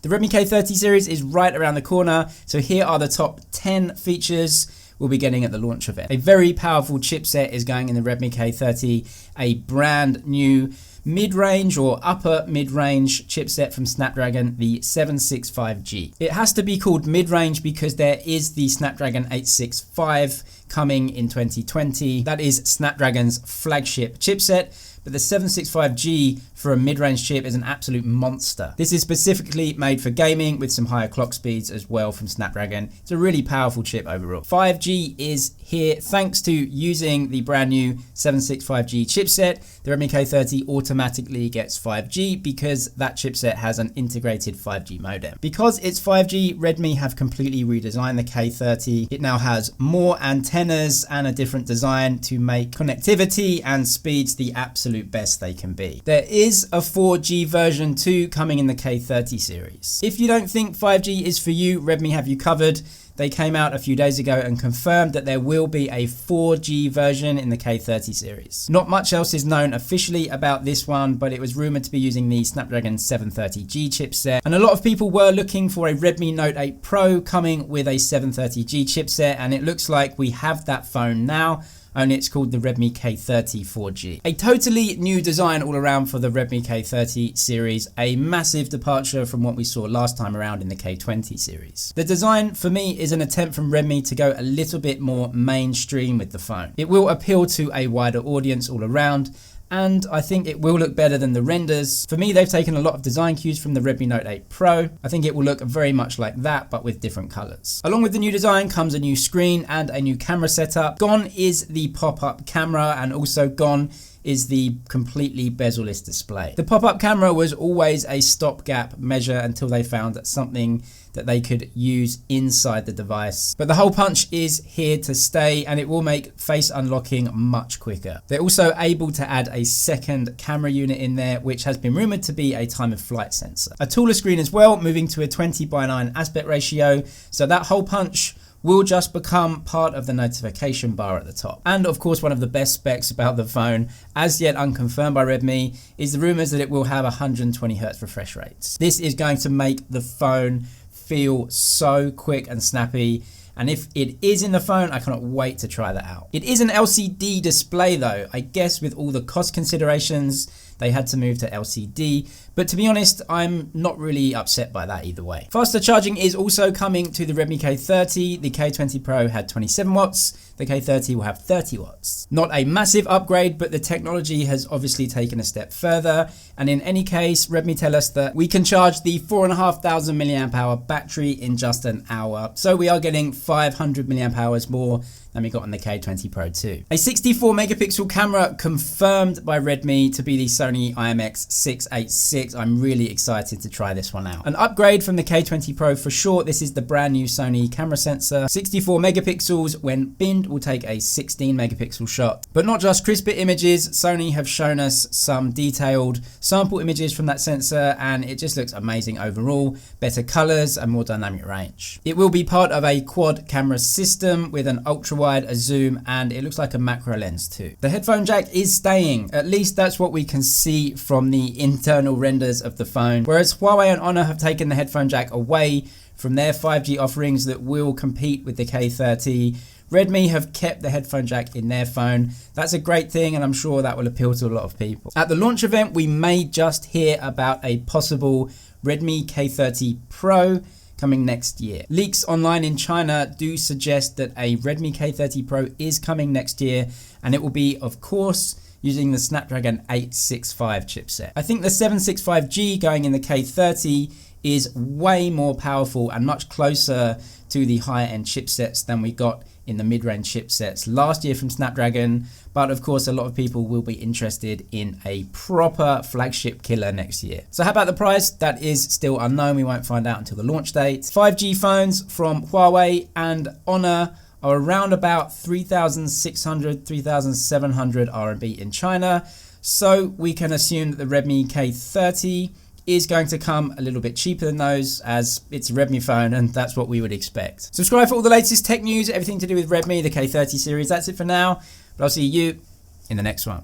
The Redmi K30 series is right around the corner, so here are the top 10 features we'll be getting at the launch event. A very powerful chipset is going in the Redmi K30, a brand new mid-range or upper mid-range chipset from Snapdragon, the 765G. It has to be called mid-range because there is the Snapdragon 865 coming in 2020. That is Snapdragon's flagship chipset, but the 765G for a mid-range chip is an absolute monster. This is specifically made for gaming with some higher clock speeds as well from Snapdragon. It's a really powerful chip overall. 5G is here thanks to using the brand new 765G chipset. The Redmi K30 automatically gets 5G because that chipset has an integrated 5G modem. Because it's 5G, Redmi have completely redesigned the K30. It now has more antennas and a different design to make connectivity and speeds the absolute best they can be. There is a 4G version 2 coming in the K30 series. If you don't think 5G is for you, Redmi have you covered. They came out a few days ago and confirmed that there will be a 4G version in the K30 series. Not much else is known officially about this one, but it was rumored to be using the Snapdragon 730G chipset. And a lot of people were looking for a Redmi Note 8 Pro coming with a 730G chipset, and it looks like we have that phone now. Only it's called the Redmi K30 4G. A totally new design all around for the Redmi K30 series, a massive departure from what we saw last time around in the K20 series. The design for me is an attempt from Redmi to go a little bit more mainstream with the phone. It will appeal to a wider audience all around, and I think it will look better than the renders. For me, they've taken a lot of design cues from the Redmi Note 8 Pro. I think it will look very much like that, but with different colors. Along with the new design comes a new screen and a new camera setup. Gone is the pop-up camera, and also gone is the completely bezel-less display. The pop-up camera was always a stopgap measure until they found something that they could use inside the device. But the hole punch is here to stay, and it will make face unlocking much quicker. They're also able to add a second camera unit in there, which has been rumored to be a time of flight sensor. A taller screen as well, moving to a 20:9 aspect ratio, so that hole punch will just become part of the notification bar at the top. And of course, one of the best specs about the phone, as yet unconfirmed by Redmi, is the rumors that it will have 120 Hz refresh rates. This is going to make the phone feel so quick and snappy. And if it is in the phone, I cannot wait to try that out. It is an LCD display though. I guess with all the cost considerations, they had to move to LCD. But to be honest, I'm not really upset by that either way. Faster charging is also coming to the Redmi K30. The K20 Pro had 27 watts. The K30 will have 30 watts. Not a massive upgrade, but the technology has obviously taken a step further. And in any case, Redmi tell us that we can charge the 4,500 mAh battery in just an hour. So we are getting 500 mAh more than we got on the K20 Pro 2. A 64 megapixel camera confirmed by Redmi to be the Sony IMX686. I'm really excited to try this one out. An upgrade from the K20 Pro for sure. This is the brand new Sony camera sensor. 64 megapixels. When binned, will take a 16 megapixel shot. But not just crisper images. Sony have shown us some detailed sample images from that sensor, and it just looks amazing overall. Better colors and more dynamic range. It will be part of a quad camera system with an ultra wide, a zoom, and it looks like a macro lens too. The headphone jack is staying. At least that's what we can see from the internal renders of the phone. Whereas Huawei and Honor have taken the headphone jack away from their 5G offerings that will compete with the K30, Redmi have kept the headphone jack in their phone. That's a great thing, and I'm sure that will appeal to a lot of people. At the launch event, we may just hear about a possible Redmi K30 Pro coming next year. Leaks online in China do suggest that a Redmi K30 Pro is coming next year, and it will be, of course, using the Snapdragon 865 chipset. I think the 765G going in the K30 is way more powerful and much closer to the higher end chipsets than we got in the mid-range chipsets last year from Snapdragon. But of course, a lot of people will be interested in a proper flagship killer next year. So how about the price? That is still unknown. We won't find out until the launch date. 5G phones from Huawei and Honor are around about 3,600, 3,700 RMB in China. So we can assume that the Redmi K30 is going to come a little bit cheaper than those, as it's a Redmi phone, and that's what we would expect. Subscribe for all the latest tech news, everything to do with Redmi, the K30 series. That's it for now, but I'll see you in the next one.